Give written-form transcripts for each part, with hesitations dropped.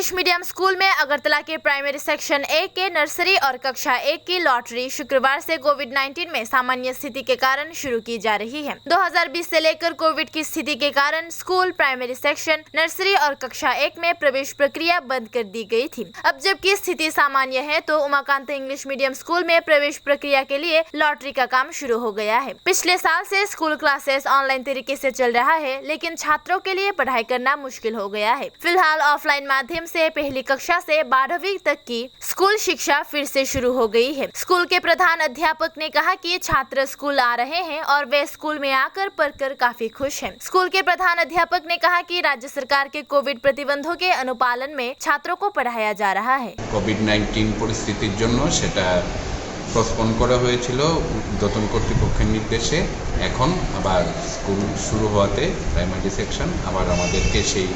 English medium school में अगरतला के primary section 1 के नर्सरी और कक्षा 1 की लॉटरी शुक्रवार से कोविड-19 में सामान्य स्थिति के कारण शुरू की जा रही है। 2020 से लेकर कोविड की स्थिति के कारण स्कूल, प्राइमरी सेक्शन, नर्सरी और कक्षा 1 में प्रवेश प्रक्रिया बंद कर दी गई थी। अब जबकि स्थिति सामान्य है तो उमाकांत इंग्लिश मीडियम स्कूल में प्रवेश प्रक्रिया के लिए लॉटरी का काम शुरू हो गया है। पिछले साल से स्कूल क्लासेस ऑनलाइन तरीके से चल रहा है, लेकिन छात्रों के लिए पढ़ाई करना मुश्किल हो गया है। फिलहाल ऑफलाइन माध्यम से पहली कक्षा से 12वीं तक की स्कूल शिक्षा फिर से शुरू हो गई है। स्कूल के प्रधान अध्यापक ने कहा कि छात्र स्कूल आ रहे हैं और वे स्कूल में आकर पढ़कर काफी खुश हैं। स्कूल के प्रधान अध्यापक ने कहा कि राज्य सरकार के कोविड प्रतिबंधों के अनुपालन में छात्रों को पढ़ाया जा रहा है। कोविड-19 পরিস্থিতির জন্য সেটা পোস্টপোন করা হয়েছিল ঊর্ধ্বতন কর্তৃপক্ষের নির্দেশে। এখন আবার স্কুল শুরু হওয়াতে প্রাইমারি সেকশন আবার আমাদেরকে সেই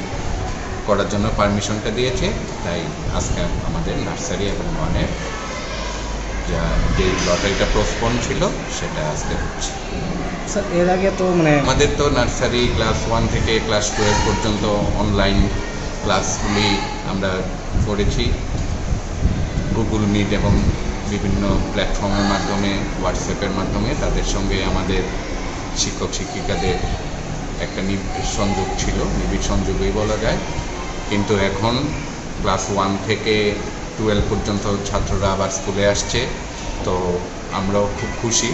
করার জন্য পারমিশনটা দিয়েছে। তাই আজকে আমাদের নার্সারি এবং ওয়ানের যে লটারিটা পোস্টপোন ছিল সেটা আজকে হচ্ছে। স্যার এর আগে তো আমাদের তো নার্সারি ক্লাস 1 থেকে ক্লাস 12 পর্যন্ত অনলাইন ক্লাসগুলি আমরা করেছি গুগল মিট এবং বিভিন্ন প্ল্যাটফর্মের মাধ্যমে, হোয়াটসঅ্যাপের মাধ্যমে। তাদের সঙ্গে আমাদের শিক্ষক শিক্ষিকাদের একটা সংযোগ ছিল, নিবিড় সংযোগই বলা যায়। কিন্তু এখন ক্লাস 1 থেকে 12 পর্যন্ত ছাত্ররা আবার স্কুলে আসছে, তো আমরাও খুব খুশি,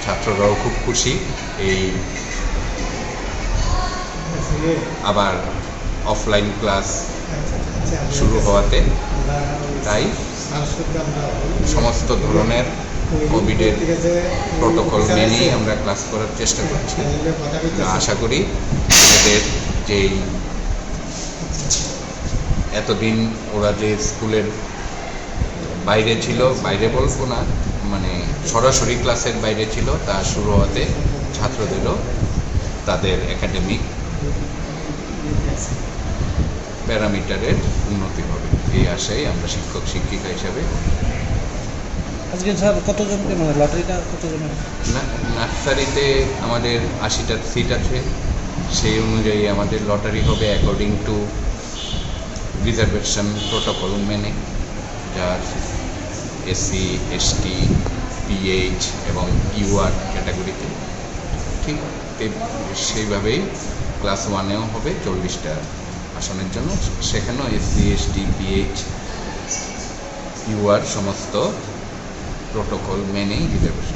ছাত্ররাও খুব খুশি এই আবার অফলাইন ক্লাস শুরু হওয়াতে। তাই সমস্ত ধরনের কোভিডের প্রোটোকল মেনেই আমরা ক্লাস করার চেষ্টা করছি। আশা করি আমাদের যেই এতদিন ওরা যে স্কুলের বাইরে ছিল, বাইরে বলবো না, মানে সরাসরি ক্লাসের বাইরে ছিল, তা শুরু হওয়াতে ছাত্রদেরও তাদের একাডেমিক প্যারামিটারের উন্নতি হবে এই আশায় আমরা শিক্ষক শিক্ষিকা হিসাবে। আজকে স্যার কতজনকে লটারিটা কতজনের? নার্সারিতে আমাদের 80টা সিট আছে, সেই অনুযায়ী আমাদের লটারি হবে অ্যাকর্ডিং টু রিজার্ভেশন প্রোটোকল মেনে, যার এসসি, এসটি, পিএইচ এবং ইউআর ক্যাটাগরিতে। ঠিক সেইভাবেই ক্লাস 1-এও হবে 40টা আসনের জন্য, সেখানেও এসসি, এসটি, পিএইচ, ইউআর সমস্ত প্রোটোকল মেনেই রিজার্ভেশন।